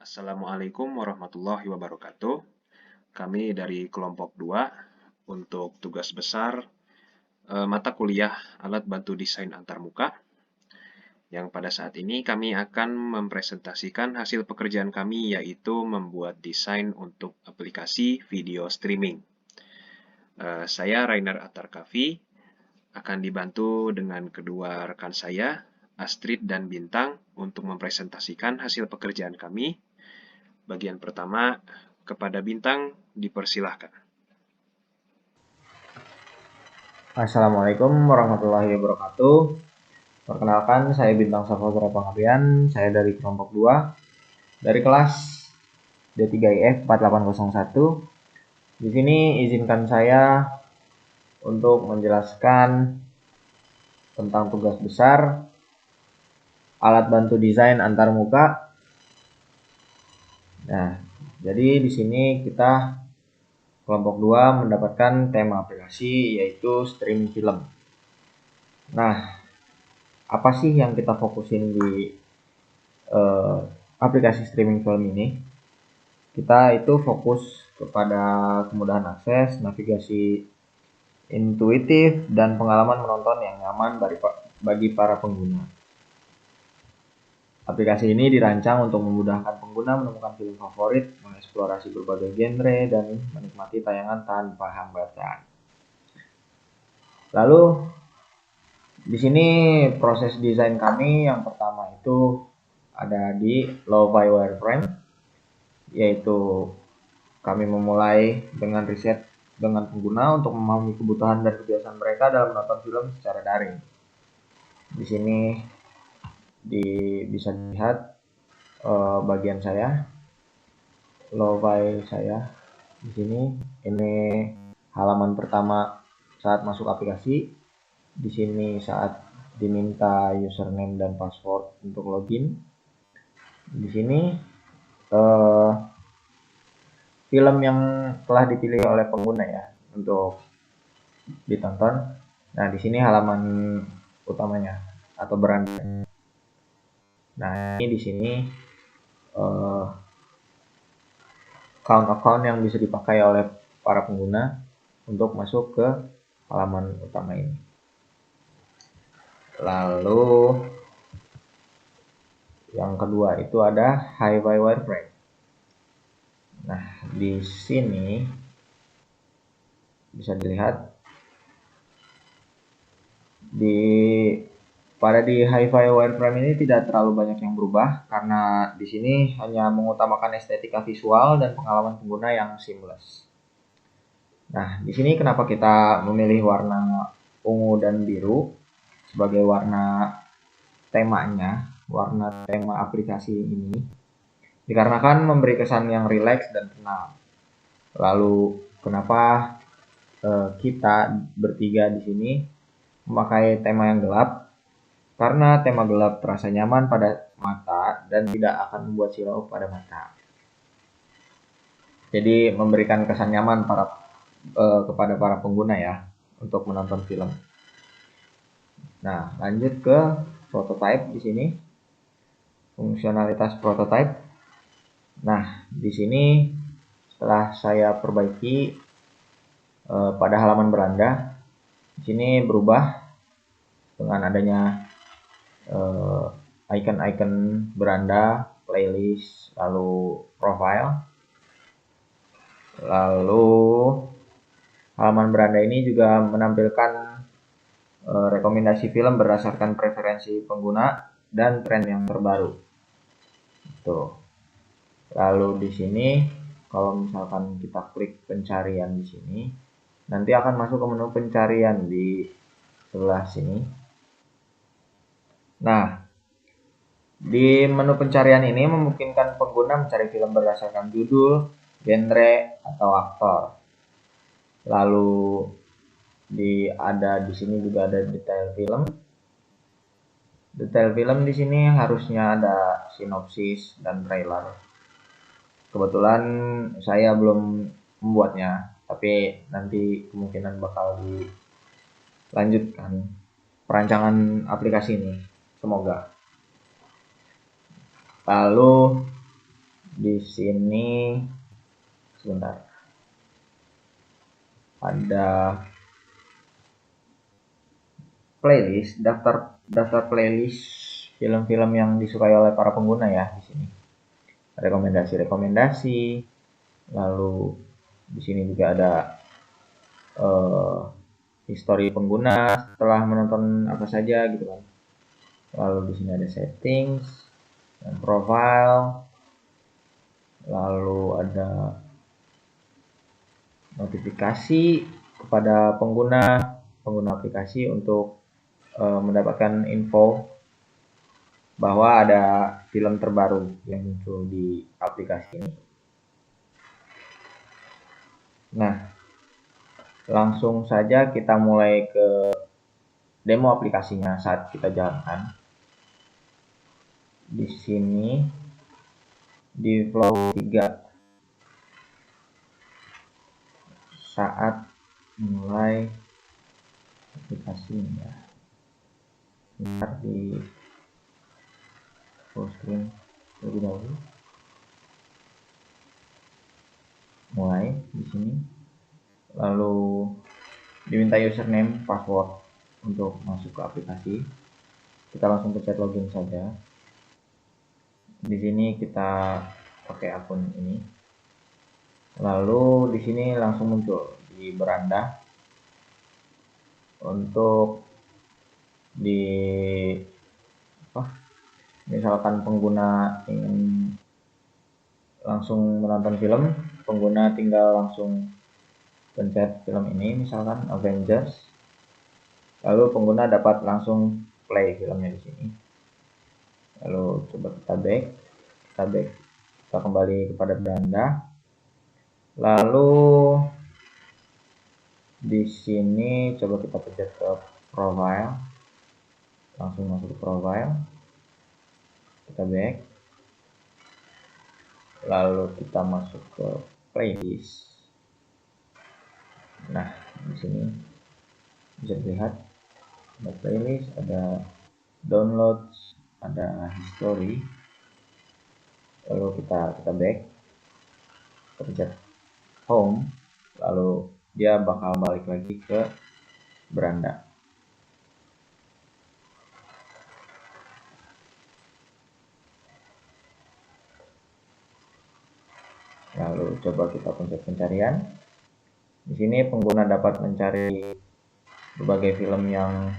Assalamualaikum warahmatullahi wabarakatuh. Kami dari kelompok 2 untuk tugas besar mata kuliah Alat Bantu Desain Antarmuka, yang pada saat ini kami akan mempresentasikan hasil pekerjaan kami, yaitu membuat desain untuk aplikasi video streaming. Saya Rainer Atarkavi, akan dibantu dengan kedua rekan saya, Astrid dan Bintang, untuk mempresentasikan hasil pekerjaan kami. Bagian pertama, kepada Bintang dipersilahkan. Assalamualaikum warahmatullahi wabarakatuh. Perkenalkan, saya Bintang Saputra Panggabean. Saya dari kelompok 2 dari kelas D3IF 4801. Di sini izinkan saya untuk menjelaskan tentang tugas besar alat bantu desain antarmuka. Nah, jadi di sini kita kelompok 2 mendapatkan tema aplikasi, yaitu streaming film. Nah, apa sih yang kita fokusin di aplikasi streaming film ini? Kita itu fokus kepada kemudahan akses, navigasi intuitif, dan pengalaman menonton yang nyaman bagi para pengguna. Aplikasi ini dirancang untuk memudahkan pengguna menemukan film favorit, mengeksplorasi berbagai genre, dan menikmati tayangan tanpa hambatan. Lalu di sini proses desain kami yang pertama itu ada di Lo-Fi Wireframe, yaitu kami memulai dengan riset dengan pengguna untuk memahami kebutuhan dan kebiasaan mereka dalam menonton film secara daring. Di sini bisa dilihat bagian saya, Lo-Fi saya di sini. Ini halaman pertama saat masuk aplikasi. Di sini saat diminta username dan password untuk login. Di sini film yang telah dipilih oleh pengguna ya untuk ditonton. Nah, di sini halaman utamanya atau beranda. Nah, ini di sini account yang bisa dipakai oleh para pengguna untuk masuk ke halaman utama ini. Lalu yang kedua itu ada Hi-Fi Wireframe. Nah, di sini bisa dilihat di Hi-Fi Wireframe ini tidak terlalu banyak yang berubah, karena di sini hanya mengutamakan estetika visual dan pengalaman pengguna yang seamless. Nah, di sini kenapa kita memilih warna ungu dan biru sebagai warna temanya, warna tema aplikasi ini? Dikarenakan memberi kesan yang rileks dan tenang. Lalu kenapa kita bertiga di sini memakai tema yang gelap? Karena tema gelap terasa nyaman pada mata dan tidak akan membuat silau pada mata. Jadi memberikan kesan nyaman kepada para pengguna ya untuk menonton film. Nah, lanjut ke prototype di sini. Fungsionalitas prototype. Nah, di sini setelah saya perbaiki pada halaman beranda, di sini berubah dengan adanya icon-icon beranda, playlist, lalu profile. Lalu halaman beranda ini juga menampilkan rekomendasi film berdasarkan preferensi pengguna dan tren yang terbaru. Tuh. Lalu di sini kalau misalkan kita klik pencarian di sini, nanti akan masuk ke menu pencarian di sebelah sini. Nah, di menu pencarian ini memungkinkan pengguna mencari film berdasarkan judul, genre, atau aktor. Lalu di sini juga ada detail film. Detail film di sini harusnya ada sinopsis dan trailer. Kebetulan saya belum membuatnya, tapi nanti kemungkinan bakal dilanjutkan perancangan aplikasi ini. Semoga. Lalu Di sini sebentar. Ada playlist, daftar playlist film-film yang disukai oleh para pengguna ya di sini. Rekomendasi-rekomendasi. Lalu di sini juga ada history pengguna setelah menonton apa saja gitu kan. Lalu di sini ada settings dan profile. Lalu ada notifikasi kepada pengguna aplikasi untuk mendapatkan info bahwa ada film terbaru yang muncul di aplikasi ini. Nah, langsung saja kita mulai ke demo aplikasinya saat kita jalankan. Di sini di flow 3 saat mulai aplikasinya. Bentar di full screen terlebih dahulu. Mulai di sini. Lalu diminta username, password untuk masuk ke aplikasi. Kita langsung pencet login saja. Di sini kita pakai akun ini. Lalu di sini langsung muncul di beranda untuk di misalkan pengguna ingin langsung menonton film, pengguna tinggal langsung pencet film ini, misalkan Avengers. Lalu pengguna dapat langsung play filmnya di sini. Lalu coba kita back, kita kembali kepada beranda. Lalu di sini coba kita pencet ke profile, langsung masuk ke profile, kita back, lalu kita masuk ke playlist. Nah, di sini bisa dilihat ada playlist, ada downloads, ada history. Lalu kita back, kita pencet home, lalu dia bakal balik lagi ke beranda. Lalu coba kita pencet pencarian. Di sini pengguna dapat mencari berbagai film yang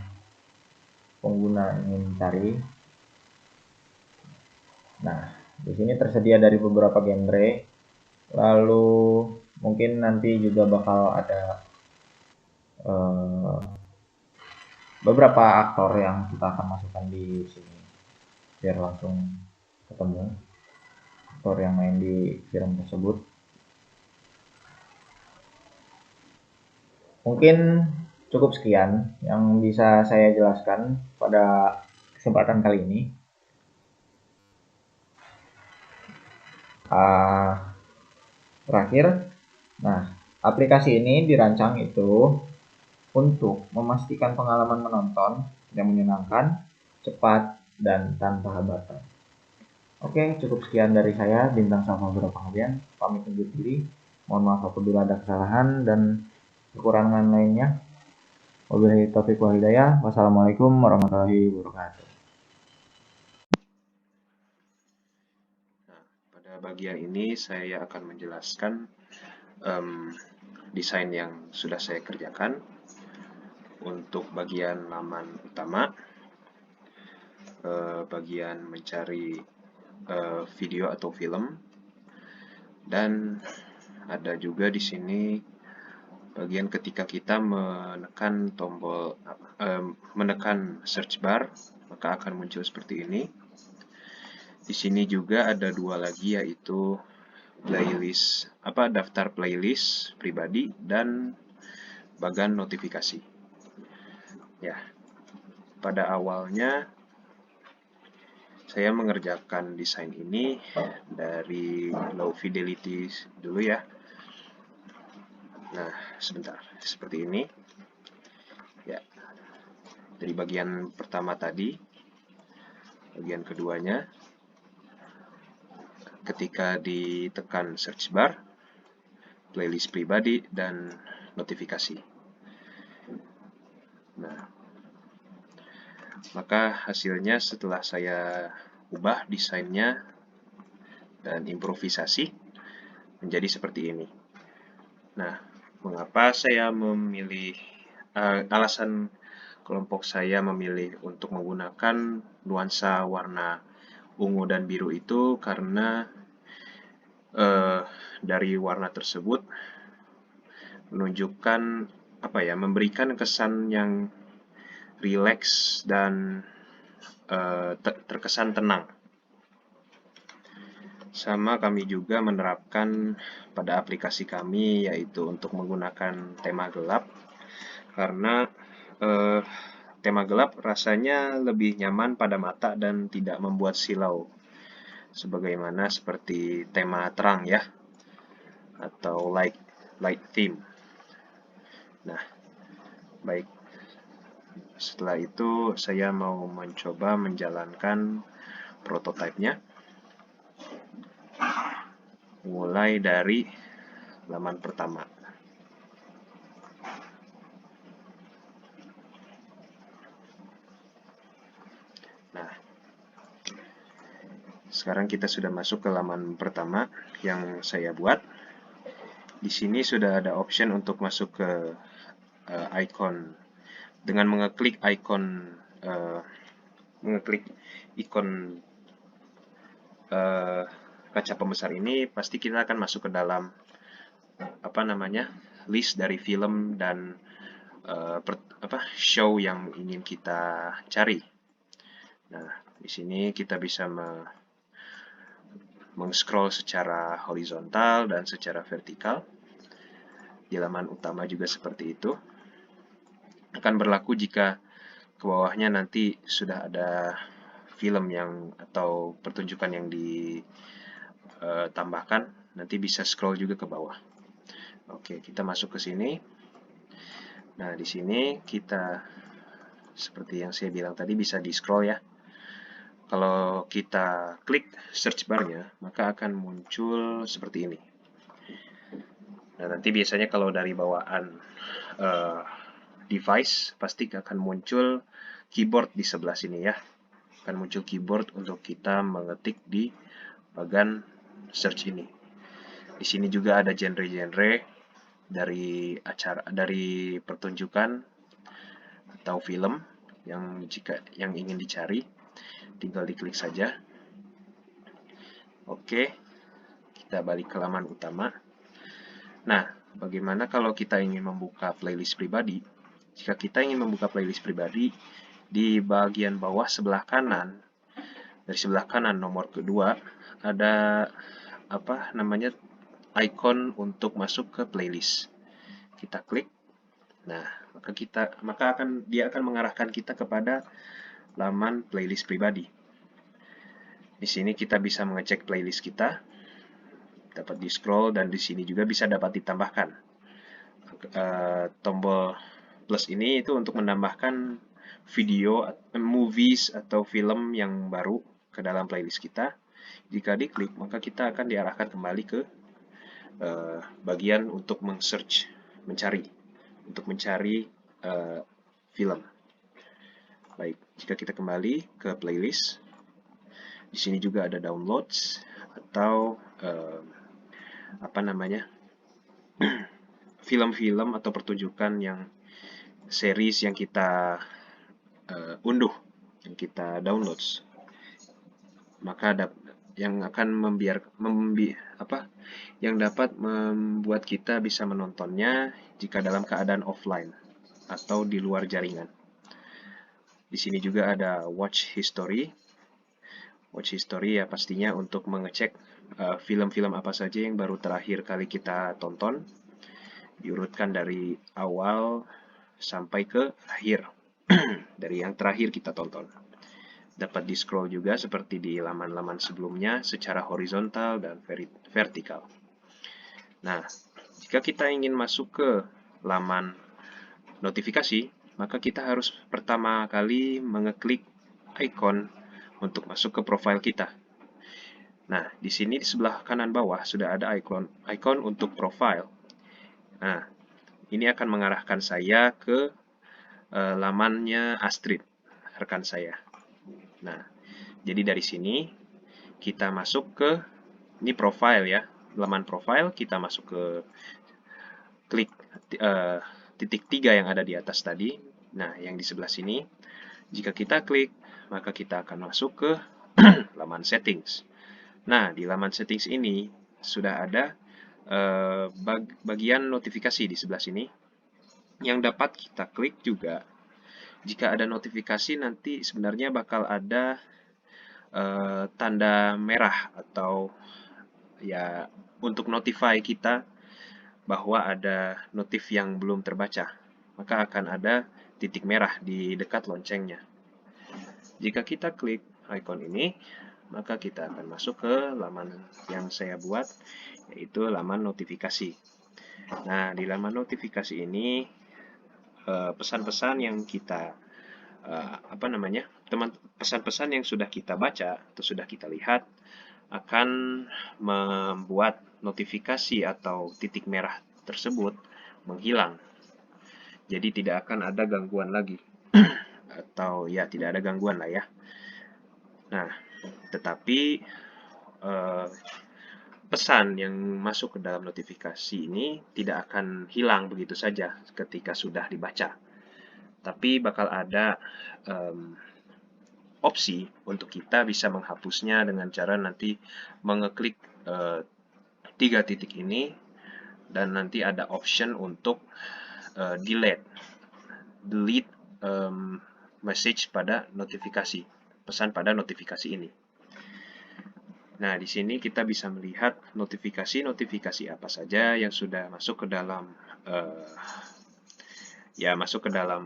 pengguna ingin cari. Nah, di sini tersedia dari beberapa genre. Lalu mungkin nanti juga bakal ada beberapa aktor yang kita akan masukkan di sini biar langsung ketemu aktor yang main di film tersebut. Mungkin cukup sekian yang bisa saya jelaskan pada kesempatan kali ini. Terakhir, nah, aplikasi ini dirancang itu untuk memastikan pengalaman menonton yang menyenangkan, cepat, dan tanpa hambatan. Oke, cukup sekian dari saya, Bintang Samudra Panggabean. Pamit undur diri. Mohon maaf apabila ada kesalahan dan kekurangan lainnya. Wabillahi taufiq wal hidayah. Wassalamualaikum warahmatullahi wabarakatuh. Nah, pada bagian ini saya akan menjelaskan desain yang sudah saya kerjakan. Untuk bagian laman utama, bagian mencari video atau film, dan ada juga di sini bagian ketika kita menekan search bar, maka akan muncul seperti ini. Di sini juga ada dua lagi, yaitu daftar playlist pribadi dan bagan notifikasi. Ya, pada awalnya saya mengerjakan desain ini dari low fidelity dulu ya. Nah, sebentar, seperti ini. Ya, dari bagian pertama tadi, bagian keduanya, ketika ditekan search bar, playlist pribadi, dan notifikasi. Nah, maka hasilnya setelah saya ubah desainnya dan improvisasi menjadi seperti ini. Nah, mengapa saya memilih, alasan kelompok saya memilih untuk menggunakan nuansa warna ungu dan biru itu karena dari warna tersebut menunjukkan memberikan kesan yang rileks dan terkesan tenang. Sama kami juga menerapkan pada aplikasi kami, yaitu untuk menggunakan tema gelap, karena tema gelap rasanya lebih nyaman pada mata dan tidak membuat silau, sebagaimana seperti tema terang ya, atau light theme. Nah, baik. Setelah itu saya mau mencoba menjalankan prototipenya, mulai dari laman pertama. Nah, sekarang kita sudah masuk ke laman pertama yang saya buat. Di sini sudah ada option untuk masuk ke icon. Dengan mengeklik ikon kaca pembesar ini, pasti kita akan masuk ke dalam list dari film dan show yang ingin kita cari. Nah, di sini kita bisa meng-scroll secara horizontal dan secara vertikal. Di laman utama juga seperti itu. Akan berlaku jika ke bawahnya nanti sudah ada film atau pertunjukan yang ditambahkan, nanti bisa scroll juga ke bawah. Oke, kita masuk ke sini. Nah, di sini kita seperti yang saya bilang tadi bisa di-scroll ya. Kalau kita klik search bar-nya, maka akan muncul seperti ini. Nah, nanti biasanya kalau dari bawaan device, pasti akan muncul keyboard di sebelah sini ya. Akan muncul keyboard untuk kita mengetik di bagian search ini. Di sini juga ada genre-genre dari pertunjukan atau film yang ingin dicari, tinggal diklik saja. Oke, kita balik ke laman utama. Nah, bagaimana kalau kita ingin membuka playlist pribadi? Jika kita ingin membuka playlist pribadi, di bagian bawah sebelah kanan, dari sebelah kanan nomor kedua, ada icon untuk masuk ke playlist. Kita klik. Nah, dia akan mengarahkan kita kepada laman playlist pribadi. Di sini kita bisa mengecek playlist kita, dapat di scroll, dan di sini juga bisa dapat ditambahkan. Tombol plus ini itu untuk menambahkan video, movies atau film yang baru ke dalam playlist kita. Jika diklik, maka kita akan diarahkan kembali ke bagian untuk mencari film. Baik, jika kita kembali ke playlist, di sini juga ada downloads atau film-film atau pertunjukan yang series yang kita unduh, yang kita download. Maka yang dapat membuat kita bisa menontonnya jika dalam keadaan offline atau di luar jaringan. Di sini juga ada watch history. Watch history ya pastinya untuk mengecek film-film apa saja yang baru terakhir kali kita tonton, diurutkan dari awal sampai ke akhir dari yang terakhir kita tonton. Dapat di-scroll juga seperti di laman-laman sebelumnya secara horizontal dan vertikal. Nah, jika kita ingin masuk ke laman notifikasi, maka kita harus pertama kali mengeklik icon untuk masuk ke profil kita. Nah, di sini di sebelah kanan bawah sudah ada icon untuk profile. Nah, ini akan mengarahkan saya ke lamannya Astrid, rekan saya. Nah, jadi dari sini kita masuk ke ini profile ya, laman profile, kita masuk ke klik uh, titik 3 yang ada di atas tadi. Nah, yang di sebelah sini, jika kita klik, maka kita akan masuk ke laman settings. Nah, di laman settings ini sudah ada bagian notifikasi di sebelah sini yang dapat kita klik juga. Jika ada notifikasi, nanti sebenarnya bakal ada tanda merah atau ya untuk notify kita bahwa ada notif yang belum terbaca. Maka akan ada titik merah di dekat loncengnya. Jika kita klik icon ini, maka kita akan masuk ke laman yang saya buat, yaitu laman notifikasi. Nah, di laman notifikasi ini pesan-pesan yang kita pesan-pesan yang sudah kita baca atau sudah kita lihat akan membuat notifikasi atau titik merah tersebut menghilang. Jadi tidak akan ada gangguan lagi. Atau ya tidak ada gangguan lah ya. Nah, tetapi pesan yang masuk ke dalam notifikasi ini tidak akan hilang begitu saja ketika sudah dibaca. Tapi bakal ada opsi untuk kita bisa menghapusnya dengan cara nanti mengeklik 3 titik ini dan nanti ada option untuk delete message pada notifikasi, pesan pada notifikasi ini. Nah, di sini kita bisa melihat notifikasi-notifikasi apa saja yang sudah masuk ke dalam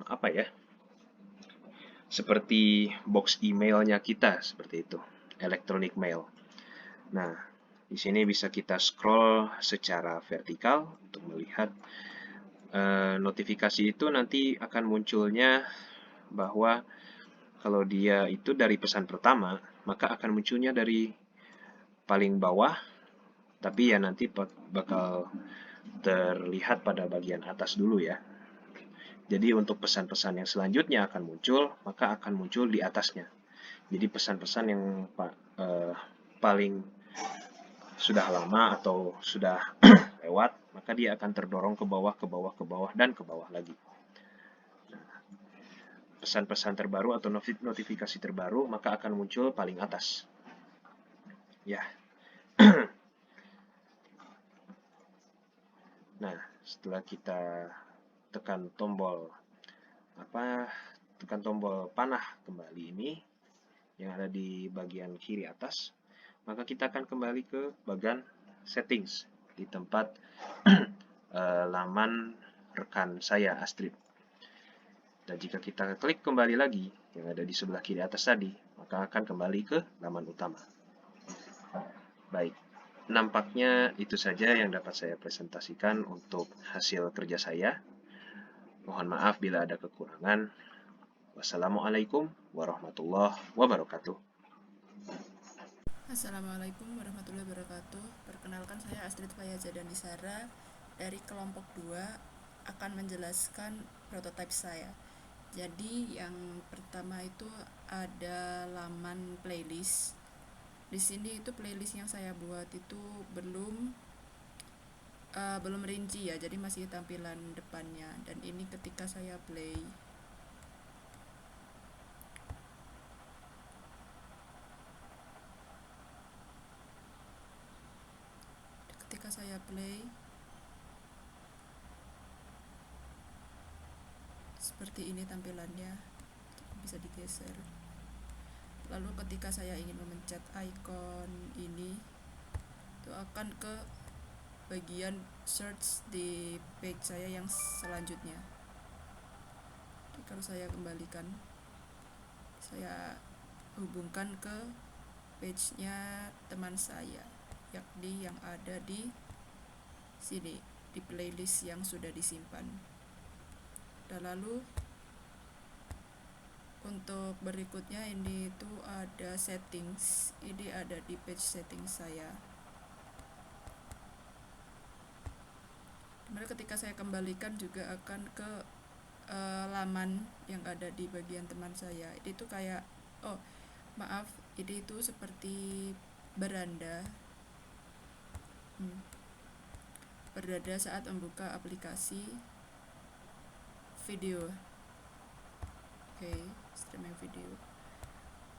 apa ya? Seperti box emailnya kita seperti itu, electronic mail. Nah, di sini bisa kita scroll secara vertikal untuk melihat notifikasi itu nanti akan munculnya bahwa kalau dia itu dari pesan pertama, maka akan munculnya dari paling bawah, tapi ya nanti bakal terlihat pada bagian atas dulu ya. Jadi untuk pesan-pesan yang selanjutnya akan muncul, maka akan muncul di atasnya. Jadi pesan-pesan yang paling sudah lama atau sudah lewat, maka dia akan terdorong ke bawah, ke bawah, ke bawah, dan ke bawah lagi. Pesan-pesan terbaru atau notifikasi terbaru, maka akan muncul paling atas. Ya. Nah, setelah kita tekan tombol panah kembali ini yang ada di bagian kiri atas, maka kita akan kembali ke bagian settings di tempat laman rekan saya Astrid. Dan jika kita klik kembali lagi yang ada di sebelah kiri atas tadi, maka akan kembali ke laman utama. Baik, nampaknya itu saja yang dapat saya presentasikan untuk hasil kerja saya. Mohon maaf bila ada kekurangan. Wassalamualaikum warahmatullahi wabarakatuh. Assalamualaikum warahmatullahi wabarakatuh. Perkenalkan, saya Astrid Fayaza Danisara dari kelompok 2 akan menjelaskan prototipe saya. Jadi yang pertama itu ada laman playlist. Di sini itu playlist yang saya buat itu belum rinci ya, jadi masih tampilan depannya. Dan ini ketika saya play, seperti ini tampilannya, bisa digeser. Lalu ketika saya ingin memencet icon ini, itu akan ke bagian search di page saya yang selanjutnya. Jadi kalau saya kembalikan, saya hubungkan ke page-nya teman saya, yakni yang ada di sini, di playlist yang sudah disimpan. Dan lalu untuk berikutnya ini itu ada settings, ini ada di page settings saya, dimana ketika saya kembalikan juga akan ke laman yang ada di bagian teman saya. Ini tuh kayak, oh maaf, ini itu seperti beranda berada saat membuka aplikasi video. Oke, streaming video.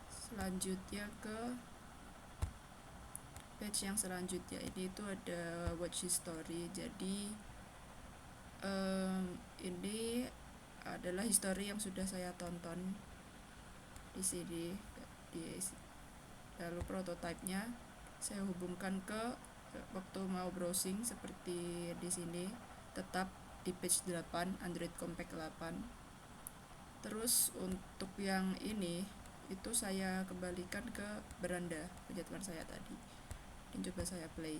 Selanjutnya ke page yang selanjutnya, ini itu ada watch history. Jadi ini adalah history yang sudah saya tonton di sini. Lalu prototipenya saya hubungkan ke waktu mau browsing seperti di sini, tetap di page 8, Android Compact 8. Terus untuk yang ini itu saya kembalikan ke beranda punya teman saya tadi. Dan coba saya play.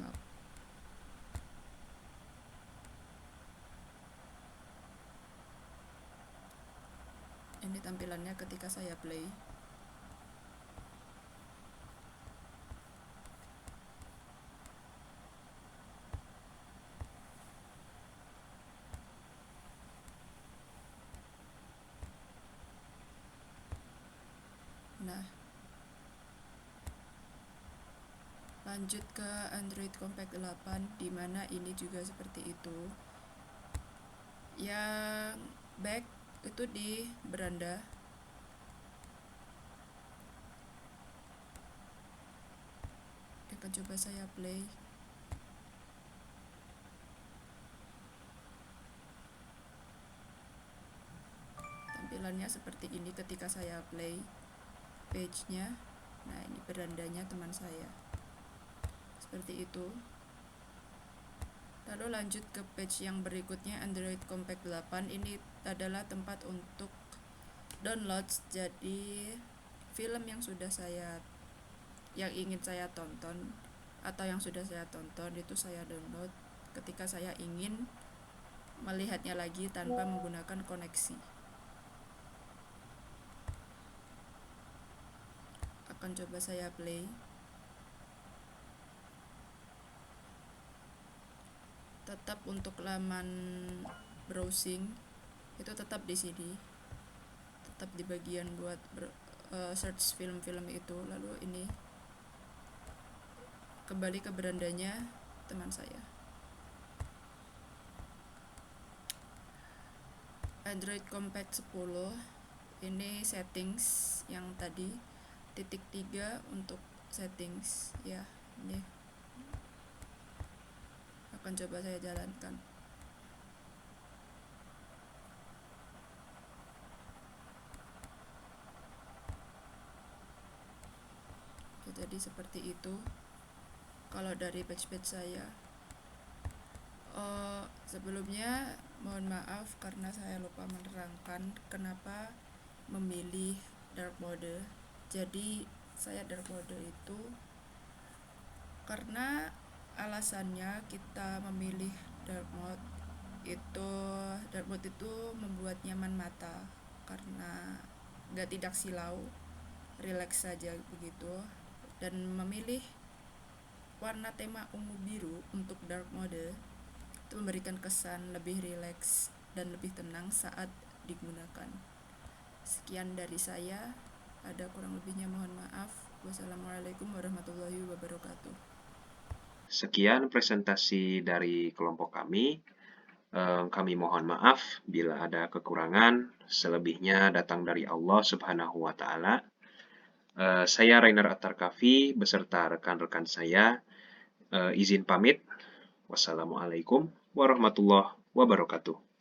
Maaf. Ini tampilannya ketika saya play. Nah, lanjut ke Android Compact 8, dimana ini juga seperti itu. Yang back itu di beranda. Akan coba saya play. Tampilannya seperti ini ketika saya play page-nya. Nah, ini berandanya teman saya. Seperti itu. Lalu lanjut ke page yang berikutnya, Android Compact 8. Ini adalah tempat untuk download. Jadi film yang ingin saya tonton atau yang sudah saya tonton itu saya download ketika saya ingin melihatnya lagi tanpa menggunakan koneksi. Akan coba saya play. Tetap untuk laman browsing itu tetap di sini, tetap di bagian buat search film-film itu. Lalu ini kembali ke berandanya teman saya. Android Compact 10, ini settings yang tadi, titik 3 untuk settings ya. Ini akan coba saya jalankan. Oke, jadi seperti itu kalau dari page-page saya. Sebelumnya mohon maaf karena saya lupa menerangkan kenapa memilih dark mode. Jadi saya dark mode itu karena alasannya kita memilih dark mode itu membuat nyaman mata karena tidak silau, rileks saja begitu. Dan memilih warna tema ungu biru untuk dark mode itu memberikan kesan lebih rileks dan lebih tenang saat digunakan. Sekian dari saya, ada kurang lebihnya mohon maaf. Wassalamualaikum warahmatullahi wabarakatuh. Sekian presentasi dari kelompok kami. Kami mohon maaf bila ada kekurangan. Selebihnya datang dari Allah Subhanahu wa Ta'ala. Saya Rainer Attarkafi beserta rekan-rekan saya izin pamit. Wassalamualaikum warahmatullahi wabarakatuh.